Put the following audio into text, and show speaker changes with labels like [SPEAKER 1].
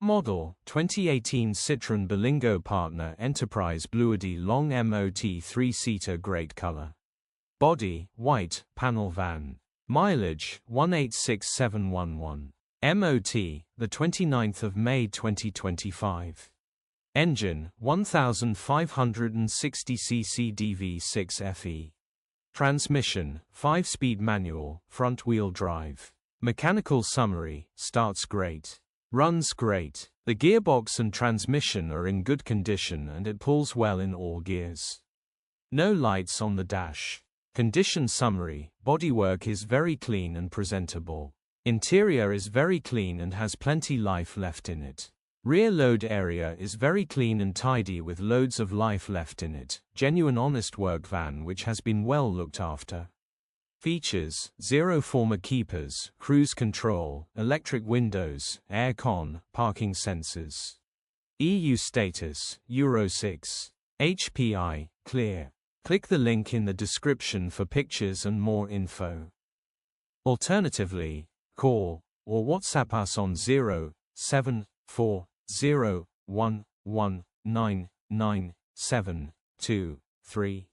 [SPEAKER 1] Model, 2018 Citroen Berlingo Partner Enterprise Bluehdi Long MOT 3-seater great color. Body, white, panel van. Mileage, 186711. MOT, the 29th of May 2025. Engine, 1560 cc DV6 FE. Transmission, 5-speed manual, front-wheel drive. Mechanical summary, starts great. Runs great. The gearbox and transmission are in good condition and it pulls well in all gears. No lights on the dash. Condition summary, bodywork is very clean and presentable. Interior is very clean and has plenty life left in it. Rear load area is very clean and tidy with loads of life left in it. Genuine honest work van which has been well looked after. Features, 0 former keepers, cruise control, electric windows, air con, parking sensors. EU status, Euro 6. HPI, clear. Click the link in the description for pictures and more info. Alternatively, call or WhatsApp us on 07401199723.